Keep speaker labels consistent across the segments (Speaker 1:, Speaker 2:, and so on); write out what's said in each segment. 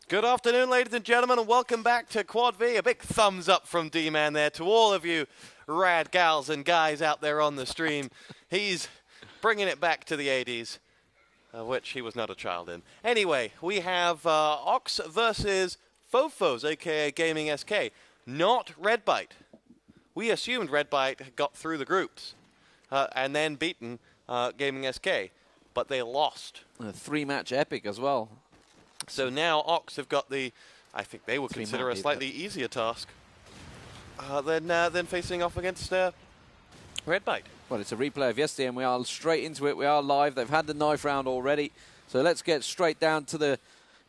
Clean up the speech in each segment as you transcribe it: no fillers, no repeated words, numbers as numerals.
Speaker 1: Good afternoon, ladies and gentlemen, and welcome back to Quad V. A big thumbs up from D-Man there to all of you rad gals and guys out there on the stream. He's bringing it back to the 80s, which he was not a child in. Anyway, we have Ox versus Fofos, a.k.a. Gaming SK, not Redbite. We assumed Redbite got through the groups and then beaten Gaming SK, but they lost.
Speaker 2: A three-match epic as well.
Speaker 1: So now Ox have got the, I think they would consider a slightly easier task than facing off against Redbite.
Speaker 2: Well, it's a replay of yesterday, and we are straight into it. We are live. They've had the knife round already. So let's get straight down to the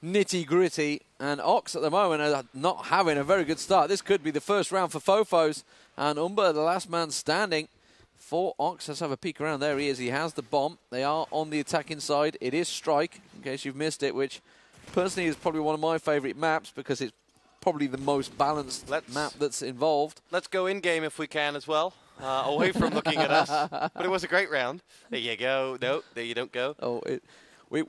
Speaker 2: nitty-gritty. And Ox at the moment are not having a very good start. This could be the first round for Fofos. And Umber, the last man standing for Ox. Let's have a peek around. There he is. He has the bomb. They are on the attacking side. It is Strike, in case you've missed it, which personally is probably one of my favourite maps because it's probably the most balanced map that's involved.
Speaker 1: Let's go in-game if we can as well, away from looking at us. But it was a great round. There you go. No, there you don't go.
Speaker 2: Oh, we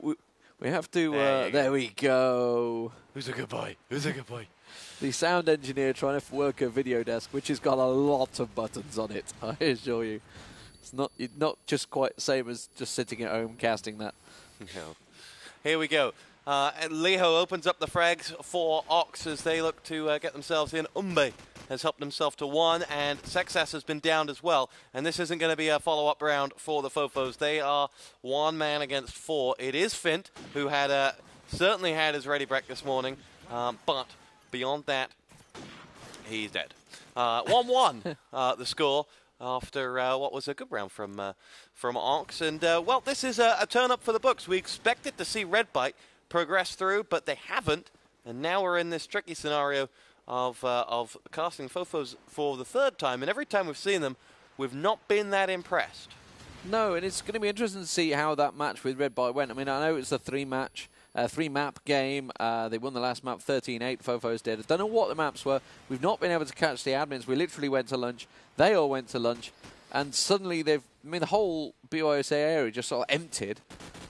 Speaker 2: have to... there we go.
Speaker 1: Who's a good boy? Who's a good boy?
Speaker 2: The sound engineer trying to work a video desk, which has got a lot of buttons on it, I assure you. It's not just quite the same as just sitting at home casting that.
Speaker 1: No. Here we go. Leho opens up the frags for Ox as they look to get themselves in. Umbe has helped himself to one, and Sexas has been downed as well. And this isn't going to be a follow-up round for the Fofos. They are one man against four. It is Fint, who had certainly had his ready break this morning, but beyond that, he's dead. 1-1 the score after what was a good round from Ox. And, well, this is a turn-up for the books. We expected to see Redbite progress through, but they haven't. And now we're in this tricky scenario of casting Fofos for the third time. And every time we've seen them, we've not been that impressed.
Speaker 2: No, and it's going to be interesting to see how that match with Redbite went. I mean, I know it's a three-map game. They won the last map 13-8. Fofos did. I don't know what the maps were. We've not been able to catch the admins. We literally went to lunch. They all went to lunch. And suddenly the whole BYOSA area just sort of emptied.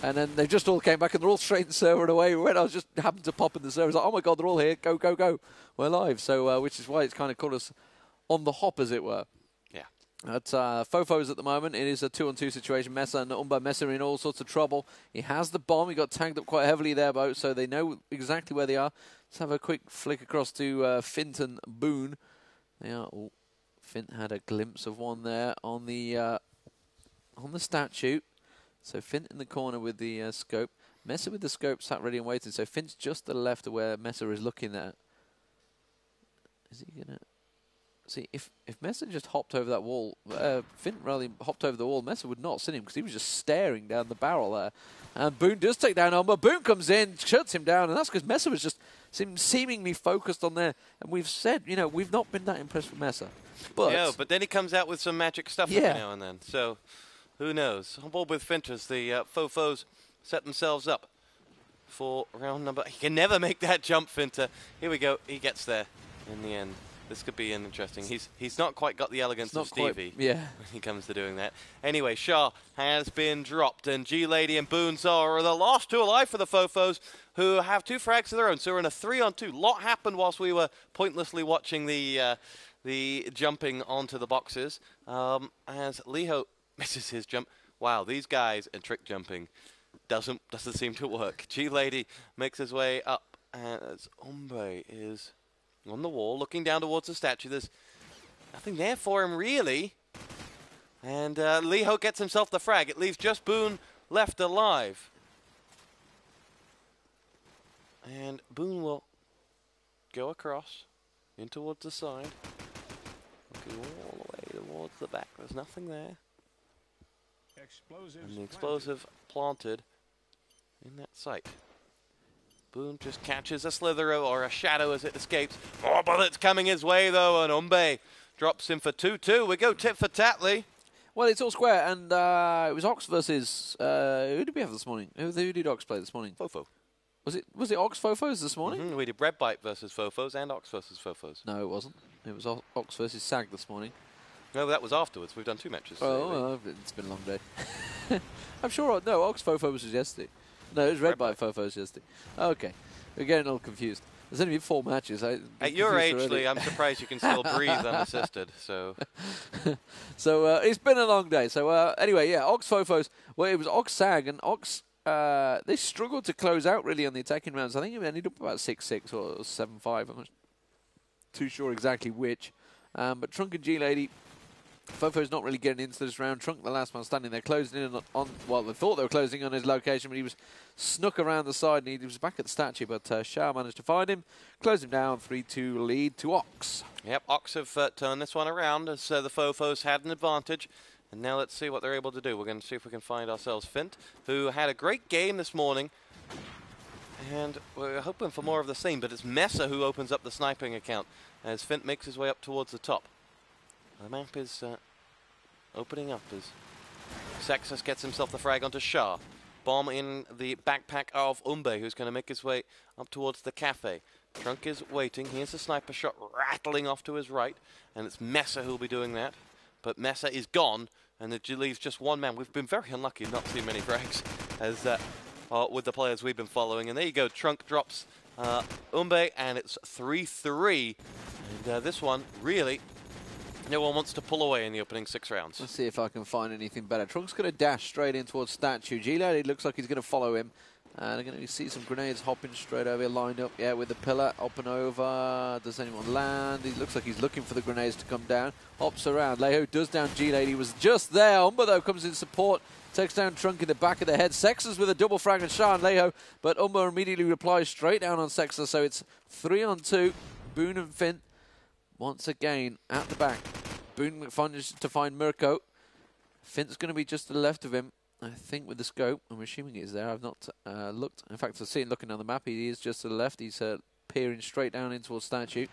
Speaker 2: And then they just all came back and they're all straight in the server and away. When I was just happened to pop in the server, I was like, oh my God, they're all here. Go, go, go. We're live. So, which is why it's kind of caught us on the hop, as it were.
Speaker 1: Yeah.
Speaker 2: At Fofos at the moment, it is a 2-on-2 situation. Mesa and Umba. Mesa in all sorts of trouble. He has the bomb. He got tagged up quite heavily there, both, so they know exactly where they are. Let's have a quick flick across to Fint and Boone. They are. Oh, Fint had a glimpse of one there on the statue. So Fint in the corner with the scope. Mesa with the scope sat ready and waiting. So Fint's just to the left of where Mesa is looking at. Is he gonna? See, if Mesa just hopped over that wall, Fint really hopped over the wall, Mesa would not have seen him because he was just staring down the barrel there. And Boone does take down Omar. Boone comes in, shuts him down, and that's because Mesa was just seemingly focused on there. And we've said, you know, we've not been that impressed with Mesa. But
Speaker 1: yeah, but then he comes out with some magic stuff every now and then. So who knows? On board with Fint as the Fofos set themselves up for round number. He can never make that jump, Finter. Here we go. He gets there in the end. This could be interesting. He's not quite got the elegance of Stevie when he comes to doing that. Anyway, Shah has been dropped, and G-Lady and Boonsaw are the last two alive for the Fofos, who have two frags of their own. So we're in a 3-on-2. A lot happened whilst we were pointlessly watching the jumping onto the boxes. As Leho misses his jump. Wow, these guys and trick jumping doesn't seem to work. G-Lady makes his way up, as Umbe is on the wall, looking down towards the statue. There's nothing there for him, really. And Leho gets himself the frag. It leaves just Boone left alive. And Boone will go across in towards the side. Looking all the way towards the back. There's nothing there. And the explosive planted in that site. Boone just catches a slither or a shadow as it escapes. More bullets coming his way, though, and Umbe drops him for 2-2. We go tit for tat, Lee.
Speaker 2: Well, it's all square, and it was Ox versus... who did we have this morning? Who did Ox play this morning?
Speaker 1: Fofo.
Speaker 2: Was it Ox Fofos this morning?
Speaker 1: We did Redbite versus Fofos and Ox versus Fofos.
Speaker 2: No, it wasn't. It was Ox versus Sag this morning.
Speaker 1: No, that was afterwards. We've done 2 matches.
Speaker 2: Oh, it's been a long day. I'm sure... No, Ox Fofos was yesterday. No, it was Redbite Fofos yesterday. Okay. We're getting all confused. There's only been 4 matches.
Speaker 1: At your age, Lee, I'm surprised you can still breathe unassisted. So,
Speaker 2: it's been a long day. So anyway, yeah, Ox Fofos. Well, it was Ox Sag and Ox. They struggled to close out really on the attacking rounds. I think it ended up about 6-6 or 7-5. I'm not too sure exactly which. But Trunk and G-Lady, Fofo's not really getting into this round. Trunk, the last man standing there, closing in on well, they thought they were closing on his location, but he was snuck around the side and he was back at the statue. But Shah managed to find him, close him down, 3-2 lead to Ox.
Speaker 1: Yep, Ox have turned this one around as the Fofos had an advantage. And now let's see what they're able to do. We're going to see if we can find ourselves Fint, who had a great game this morning. And we're hoping for more of the same, but it's Mesa who opens up the sniping account as Fint makes his way up towards the top. The map is opening up as Sexus gets himself the frag onto Shah. Bomb in the backpack of Umbe, who's going to make his way up towards the cafe. Trunk is waiting. Here's a sniper shot rattling off to his right, and it's Mesa who'll be doing that. But Mesa is gone, and it leaves just one man. We've been very unlucky not to see many frags as with the players we've been following. And there you go, Trunk drops Umbe, and it's 3-3. And this one, really, no one wants to pull away in the opening 6 rounds.
Speaker 2: Let's see if I can find anything better. Trunk's going to dash straight in towards Statue. G-Lady looks like he's going to follow him. And I'm going to see some grenades hopping straight over here, lined up, yeah, with the pillar, up and over. Does anyone land? He looks like he's looking for the grenades to come down. Hops around. Leho does down G-Lady, was just there. Umber, though, comes in support. Takes down Trunk in the back of the head. Sexus with a double frag on Shah and Leho, but Umber immediately replies straight down on Sexus. So it's 3-on-2. Boone and Fint once again at the back. Boone finds to find Mirko. Fint's going to be just to the left of him. I think with the scope, I'm assuming it's there. I've not looked. In fact, I've seen looking on the map. He is just to the left. He's peering straight down in towards Statue.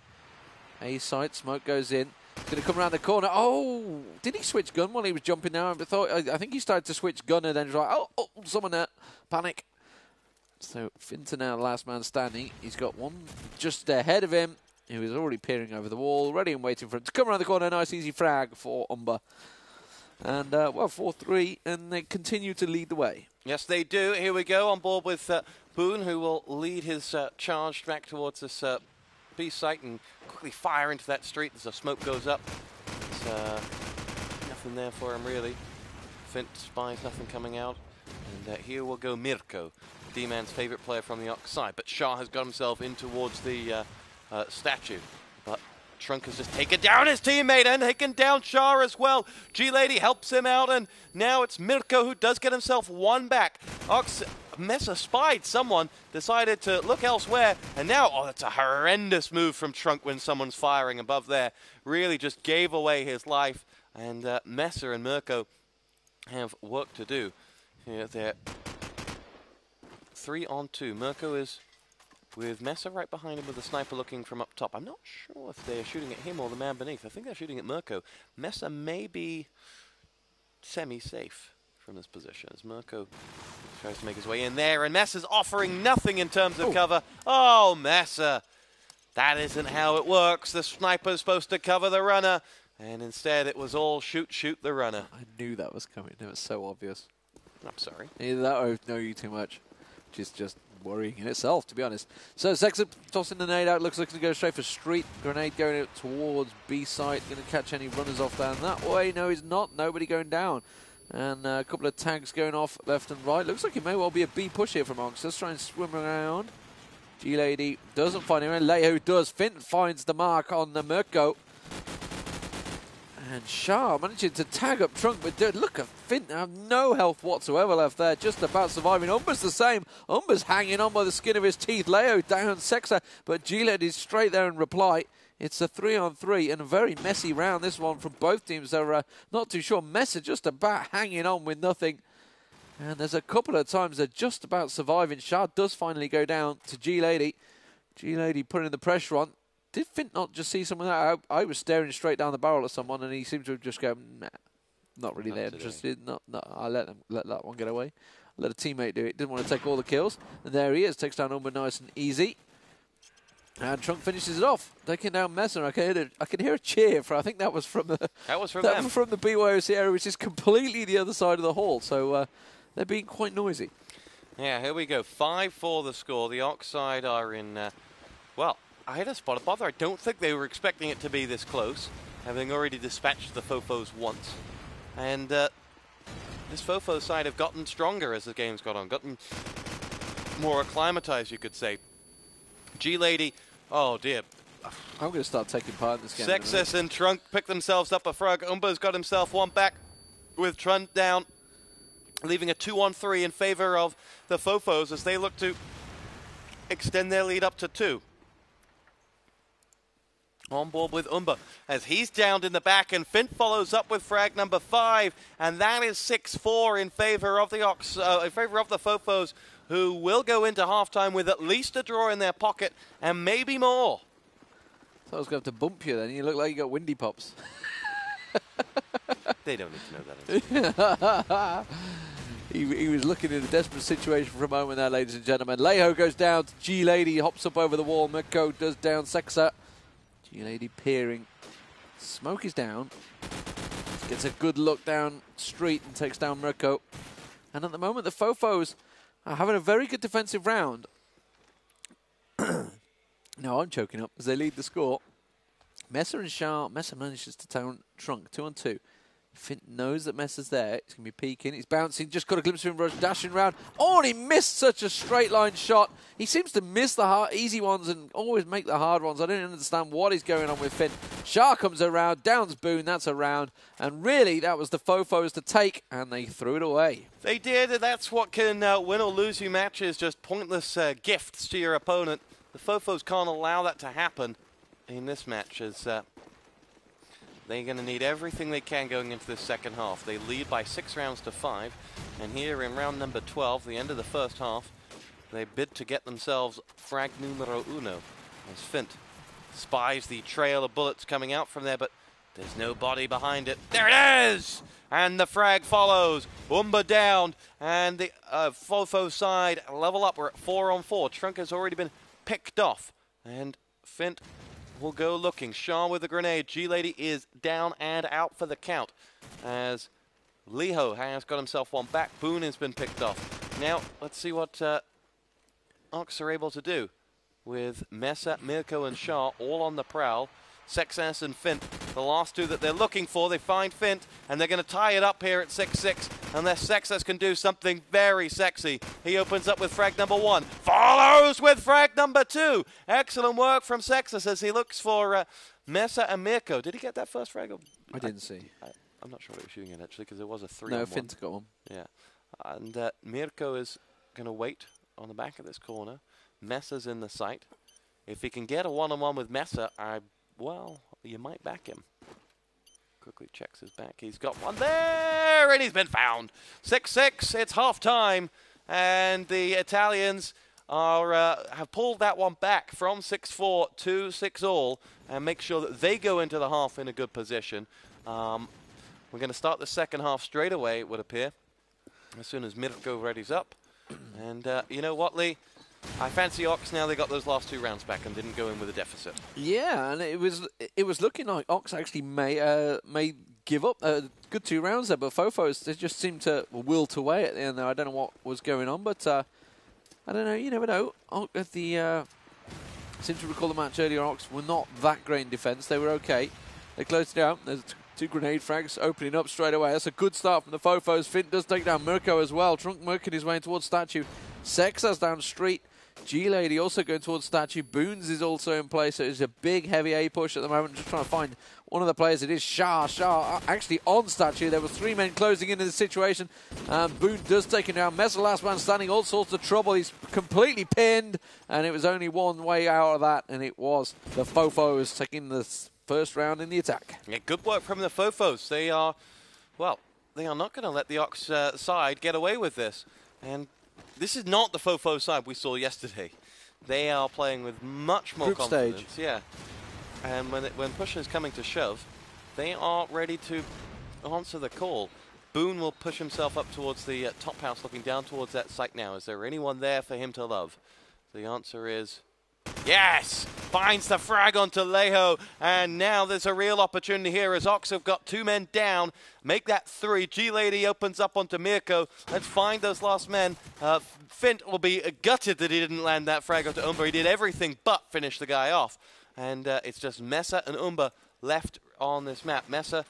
Speaker 2: A site, smoke goes in. He's going to come around the corner. Oh, did he switch gun while he was jumping down? I think he started to switch gun and then was like, oh, someone there. Panic. So Finta now, last man standing. He's got one just ahead of him, who is already peering over the wall, ready and waiting for him to come around the corner. Nice, easy frag for Umber. And, well, 4-3, and they continue to lead the way.
Speaker 1: Yes, they do. Here we go, on board with Boone, who will lead his charge back towards this B site and quickly fire into that street as the smoke goes up. There's nothing there for him, really. Fint spies nothing coming out. And here will go Mirko, D-Man's favourite player from the Ox side. But Shah has got himself in towards the statue. But Trunk has just taken down his teammate and taken down Shah as well. G-Lady helps him out, and now it's Mirko who does get himself one back. Ox Mesa spied someone, decided to look elsewhere, and now, oh, that's a horrendous move from Trunk when someone's firing above there. Really just gave away his life, and Mesa and Mirko have work to do. Here they're 3-on-2. Mirko is with Mesa right behind him with the sniper looking from up top. I'm not sure if they're shooting at him or the man beneath. I think they're shooting at Mirko. Mesa may be semi-safe from this position as Mirko tries to make his way in there, and Mesa's offering nothing in terms of cover. Oh, Mesa. That isn't how it works. The sniper's supposed to cover the runner, and instead it was all shoot the runner.
Speaker 2: I knew that was coming. It was so obvious.
Speaker 1: I'm sorry.
Speaker 2: Either that or know you too much, which is just worrying in itself, to be honest. So Sexus tossing the nade out, looks like to go straight for street. Grenade going out towards B site, going to catch any runners off down that way. No, he's not. Nobody going down. And a couple of tags going off left and right. Looks like it may well be a B push here from Ox. Let's try and swim around. G-Lady doesn't find him, and Leho does. Fint finds the mark on the Mirko. And Shah managing to tag up Trunk, but dude, look at Fint, have no health whatsoever left there, just about surviving. Umber's the same. Umber's hanging on by the skin of his teeth. Leho down Sexa, but G-Lady's straight there in reply. It's a 3-on-3 and a very messy round, this one, from both teams. They're not too sure. Mesa just about hanging on with nothing. And there's a couple of times they're just about surviving. Shah does finally go down to G-Lady. G-Lady putting the pressure on. Did Fint not just see someone there? I was staring straight down the barrel at someone, and he seemed to just go, nah, not really there interested. No, I'll let that one get away. Let a teammate do it. Didn't want to take all the kills. And there he is. Takes down Umber nice and easy. And Trunk finishes it off, taking down Mesa. I can hear a cheer for. I think that was from the from the BYOC area, which is completely the other side of the hall. So they're being quite noisy.
Speaker 1: Yeah, here we go. 5-4 the score. The Oxide are in, well, I had a spot of bother. I don't think they were expecting it to be this close, having already dispatched the fofos once. And this fofo side have gotten stronger as the game's gone on, gotten more acclimatized, you could say. G-Lady, oh dear.
Speaker 2: I'm going to start taking part in this game.
Speaker 1: Sexus and Trunk pick themselves up a frag. Umba's got himself one back with Trunk down, leaving a 2-on-3 in favor of the fofos as they look to extend their lead up to 2. On board with Umba as he's downed in the back, and Fint follows up with frag number 5, and that is 6-4 in favor of the fofos, who will go into halftime with at least a draw in their pocket and maybe more.
Speaker 2: So I was going to have to bump you then. You look like you got windy pops.
Speaker 1: They don't need to know that.
Speaker 2: He was looking in a desperate situation for a moment there, ladies and gentlemen. Leho goes down to G-Lady, hops up over the wall. Mirko does down Sexa. G-Lady peering. Smoke is down. Gets a good look down street and takes down Mirko. And at the moment, the fofos are having a very good defensive round. Now I'm choking up as they lead the score. Messer and Shah. Messer manages to turn Trunk 2-on-2. Fint knows that Messer's there. He's going to be peeking. He's bouncing. Just got a glimpse of him rush, dashing around. Oh, and he missed such a straight line shot. He seems to miss the easy ones and always make the hard ones. I don't understand what is going on with Fint. Shah comes around, downs Boone. That's a round. And really, that was the fofos to take, and they threw it away.
Speaker 1: They did, and that's what can win or lose you matches, just pointless gifts to your opponent. The fofos can't allow that to happen in this match, as they're going to need everything they can going into the second half. They lead by 6 rounds to 5, and here in round number 12, the end of the first half, they bid to get themselves frag numero uno, as Fint spies the trail of bullets coming out from there, but there's no body behind it. There it is! And the frag follows. Umba down, and the fofo side level up. We're at 4-on-4. Trunk has already been picked off, and Fint will go looking. Shah with the grenade. G-Lady is down and out for the count, as Leho has got himself one back. Boone has been picked off. Now, let's see what Ox are able to do with Mesa, Mirko, and Shah all on the prowl. Sexas and Fint, the last two that they're looking for. They find Fint, and they're going to tie it up here at 6-6, unless Sexas can do something very sexy. He opens up with frag number 1, follows with frag number 2. Excellent work from Sexas as he looks for Mesa and Mirko. Did he get that first frag?
Speaker 2: I didn't see.
Speaker 1: I'm not sure what he was shooting at, actually, because there was a 3-on-1.
Speaker 2: No, Fint got one.
Speaker 1: Yeah. And Mirko is going to wait on the back of this corner. Mesa's in the sight. If he can get a 1-on-1 with Mesa, well, you might back him. Quickly checks his back. He's got one there, and he's been found. 6-6, it's half-time, and the Italians have pulled that one back from 6-4 to 6-all, and make sure that they go into the half in a good position. We're going to start the second half straight away, it would appear, as soon as Mirko readies up. And you know what, Lee? I fancy Ox now. They got those last 2 rounds back and didn't go in with a deficit. Yeah,
Speaker 2: and it was looking like Ox actually may give up a good 2 rounds there, but fofos, they just seemed to wilt away at the end there. I don't know what was going on, but I don't know. You never know. I seem to recall the match earlier. Ox were not that great in defense. They were okay. They closed it out. There's 2 grenade frags opening up straight away. That's a good start from the fofos. Fint does take down Mirko as well. Trunk working his way towards statue. Sexas down street. G-Lady also going towards statue. Boons is also in place, so it's a big, heavy A push at the moment. Just trying to find one of the players. It is Shah. Shah actually on statue. There were 3 men closing into the situation. Boone does take him down. Mesa last man standing, all sorts of trouble. He's completely pinned, and it was only one way out of that, and it was the fofos taking the first round in the attack.
Speaker 1: Yeah, good work from the fofos. They are, well, they are not going to let the Ox side get away with this. And this is not the fofo side we saw yesterday. They are playing with much more confidence.
Speaker 2: Stage.
Speaker 1: Yeah. And when push is coming to shove, they are ready to answer the call. Boone will push himself up towards the top house, looking down towards that site now. Is there anyone there for him to love? The answer is Yes! Finds the frag onto Leho, and now there's a real opportunity here as Ox have got 2 men down. Make that 3. G-Lady opens up onto Mirko. Let's find those last men. Fint will be gutted that he didn't land that frag onto Umba. He did everything but finish the guy off. And it's just Mesa and Umba left on this map. Mesa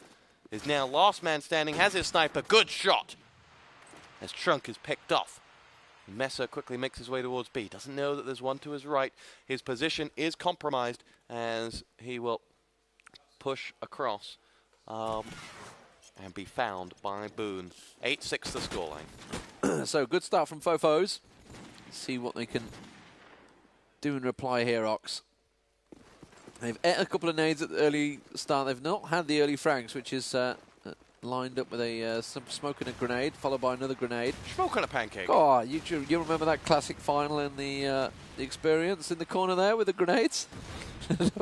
Speaker 1: is now last man standing, has his sniper. Good shot! As Trunk is picked off. Mesa quickly makes his way towards B. Doesn't know that there's one to his right. His position is compromised as he will push across and be found by Boone. 8-6 the scoreline.
Speaker 2: So good start from fofos. See what they can do in reply here, Ox. They've ate a couple of nades at the early start. They've not had the early frags, which is lined up with some smoke and a grenade, followed by another grenade.
Speaker 1: Smoke and a pancake.
Speaker 2: Oh, you remember that classic final in the experience in the corner there with the grenades?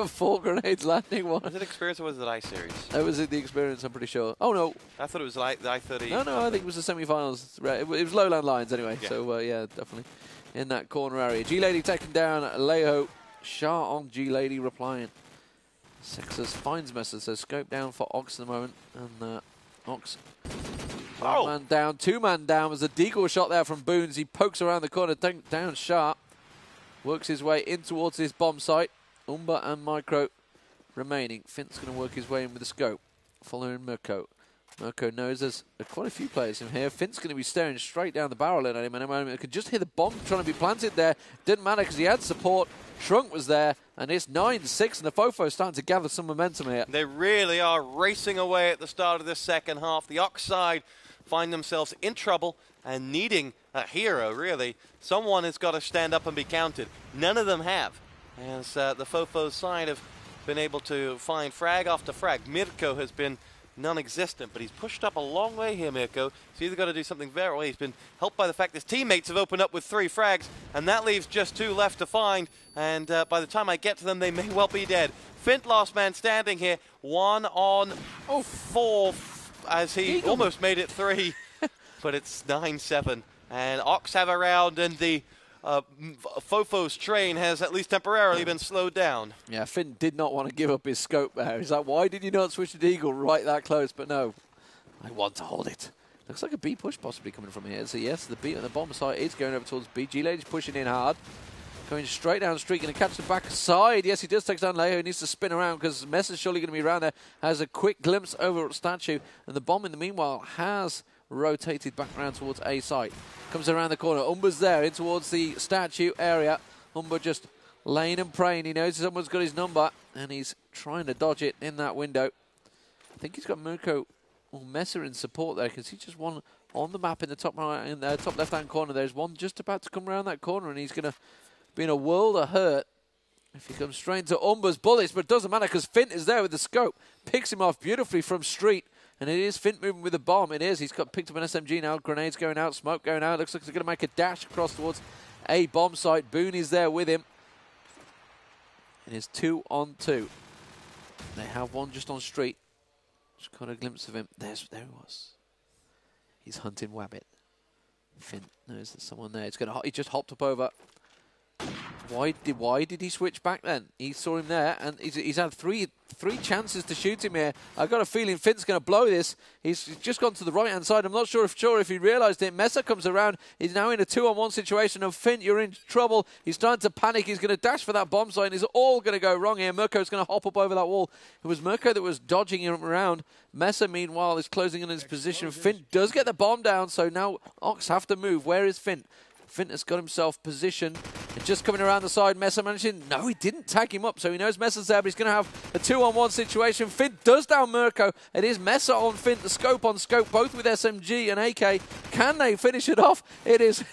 Speaker 2: 4 grenades landing one.
Speaker 1: Was it experience or was it I-Series?
Speaker 2: That was the experience, I'm pretty sure. Oh, no.
Speaker 1: I thought it was like the I-30.
Speaker 2: No, I think it was the semi-finals. It was lowland lines anyway, yeah. So yeah, definitely in that corner area. G-Lady taking down Leho. Shah on G-Lady replying. Sixers finds Mesa, so scope down for Ox at the moment. And Ox, 1 man down, 2 man down. Was a deagle shot there from Boons. He pokes around the corner, down Sharp. Works his way in towards his bomb site. Umba and Micro remaining. Fint's going to work his way in with the scope. Following Mirko. Mirko knows there's quite a few players in here. Fint's going to be staring straight down the barrel at him. And I could just hear the bomb trying to be planted there. Didn't matter because he had support. Shrunk was there, and it's 9-6, and the Fofos starting to gather some momentum here.
Speaker 1: They really are racing away at the start of this second half. The Ox side find themselves in trouble and needing a hero, really. Someone has got to stand up and be counted. None of them have, as the Fofos side have been able to find frag after frag. Mirko has been non-existent, but he's pushed up a long way here, Mirko. He's either got to do something very well. He's been helped by the fact his teammates have opened up with 3 frags, and that leaves just 2 left to find. And by the time I get to them, they may well be dead. Fint, last man standing here, 1 on 4, as he almost made it 3, but it's 9-7. And Ox have a round, and the Fofos train has at least temporarily been slowed down.
Speaker 2: Yeah, Finn did not want to give up his scope there. He's like, why did you not switch to Deagle right that close? But no, I want to hold it. Looks like a B push possibly coming from here. So yes, the B on the bomb side is going over towards B. G-Lady's pushing in hard. Going straight down the street, going to catch the back side. Yes, he does take down Leho. He needs to spin around because Messa's surely going to be around there. Has a quick glimpse over at Statue. And the bomb in the meanwhile has rotated back around towards A site. Comes around the corner. Umba's there in towards the statue area. Umba just laying and praying. He knows someone's got his number and he's trying to dodge it in that window. I think he's got Mirko or Mesa in support there because he just won on the map in the top right, in the top left-hand corner. There's one just about to come around that corner and he's going to be in a world of hurt if he comes straight into Umba's bullets, but it doesn't matter because Fint is there with the scope. Picks him off beautifully from street. And it is Fint moving with the bomb. It is. He's got picked up an SMG now. Grenades going out. Smoke going out. Looks like he's going to make a dash across towards a bomb site. Boone is there with him. It is 2 on 2. They have one just on street. Just got a glimpse of him. There he was. He's hunting Wabbit. Fint knows there's someone there. He just hopped up over. Why did he switch back then? He saw him there, and he's had three chances to shoot him here. I've got a feeling Fint's going to blow this. He's just gone to the right-hand side. I'm not sure if he realised it. Mesa comes around. He's now in a 2-on-1 situation, and Fint, you're in trouble. He's starting to panic. He's going to dash for that bomb site, and it's all going to go wrong here. Mirko's going to hop up over that wall. It was Mirko that was dodging him around. Mesa, meanwhile, is closing in his position. Fint does get the bomb down, so now Ox have to move. Where is Fint? Fint has got himself positioned. And just coming around the side, Mesa managing. No, he didn't tag him up, so he knows Mesa's there, but he's going to have a 2-on-1 situation. Fint does down Mirko. It is Mesa on Fint, the scope on scope, both with SMG and AK. Can they finish it off? It is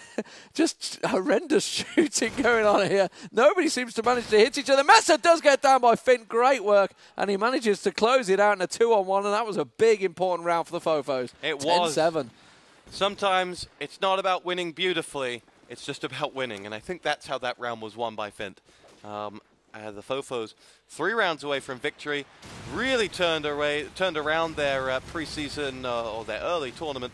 Speaker 2: just horrendous shooting going on here. Nobody seems to manage to hit each other. Mesa does get down by Fint. Great work. And he manages to close it out in a 2-on-1, and that was a big, important round for the Fofos.
Speaker 1: It was.
Speaker 2: 10-7.
Speaker 1: Sometimes it's not about winning beautifully, it's just about winning, and I think that's how that round was won by Fint. The Fofos 3 rounds away from victory, really turned around their preseason or their early tournament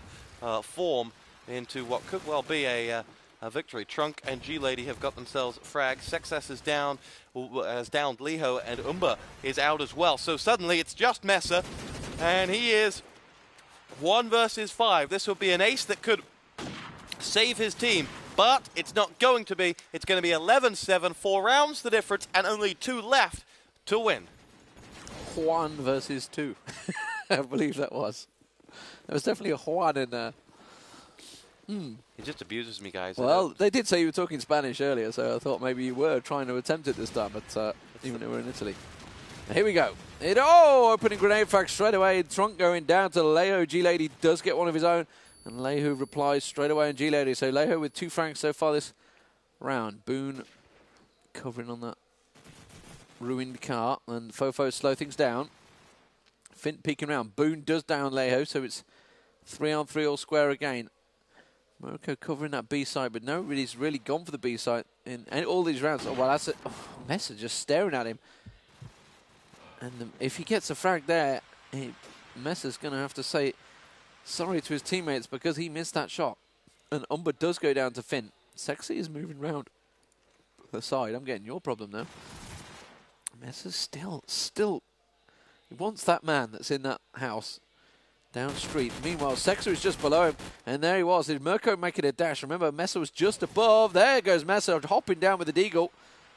Speaker 1: form into what could well be a victory. Trunk and G-Lady have got themselves fragged. Sexess is down, has downed Liho, and Umba is out as well. So suddenly it's just Messer, and he is 1 versus 5. This would be an ace that could save his team, but it's not going to be. It's going to be 11-7, 4 rounds the difference, and only 2 left to win.
Speaker 2: 1 versus 2. I believe that was. There was definitely a Juan in there.
Speaker 1: He just abuses me, guys.
Speaker 2: Well, they did say you were talking Spanish earlier, so I thought maybe you were trying to attempt it this time, but even though we're in Italy. Here we go. Opening grenade frag straight away. Trunk going down to Leho. G-Lady does get one of his own, and Leho replies straight away on G-Lady. So Leho with 2 frags so far this round. Boone covering on that ruined car, and Fofos slow things down. Fint peeking around. Boone does down Leho, so it's 3-on-3 all square again. Morocco covering that B side, but nobody's really gone for the B side in all these rounds. Oh, well, that's it. Oh, Messer just staring at him. And if he gets a frag there, Messer's going to have to say sorry to his teammates because he missed that shot. And Umber does go down to Finn. Sexy is moving round the side. I'm getting your problem now. Messer's still, he wants that man that's in that house down street. Meanwhile, Sexer is just below him, and there he was. Is Mirko making a dash? Remember, Messer was just above. There goes Messer, hopping down with the deagle.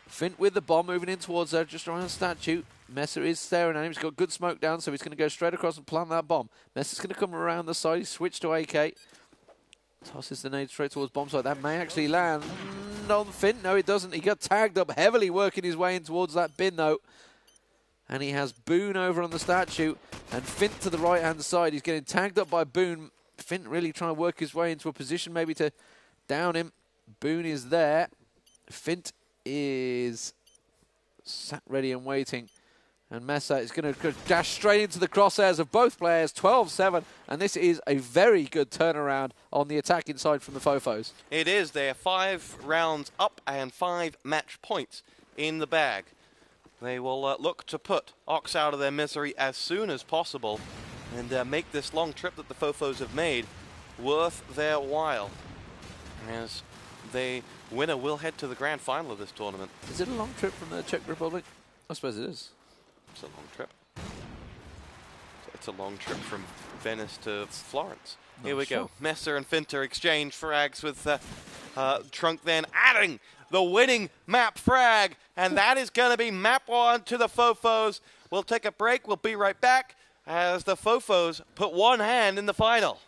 Speaker 2: Fint with the bomb, moving in towards her, just around the statue. Messer is staring at him. He's got good smoke down, so he's going to go straight across and plant that bomb. Messer's going to come around the side. He switched to AK. Tosses the nade straight towards bomb side. That may actually land on Fint. No, it doesn't. He got tagged up heavily, working his way in towards that bin, though. And he has Boone over on the statue, and Fint to the right-hand side. He's getting tagged up by Boone. Fint really trying to work his way into a position maybe to down him. Boone is there. Fint is sat ready and waiting. And Messer is going to dash straight into the crosshairs of both players, 12-7. And this is a very good turnaround on the attacking side from the Fofos.
Speaker 1: It is. They are 5 rounds up and 5 match points in the bag. They will look to put Ox out of their misery as soon as possible and make this long trip that the Fofos have made worth their while. As the winner will head to the grand final of this tournament.
Speaker 2: Is it a long trip from the Czech Republic? I suppose it is.
Speaker 1: It's a long trip. It's a long trip from Venice to Florence. Here we go. Messer and Finter exchange frags with Trunk then adding the winning map frag. And that is going to be map 1 to the Fofos. We'll take a break. We'll be right back as the Fofos put one hand in the final.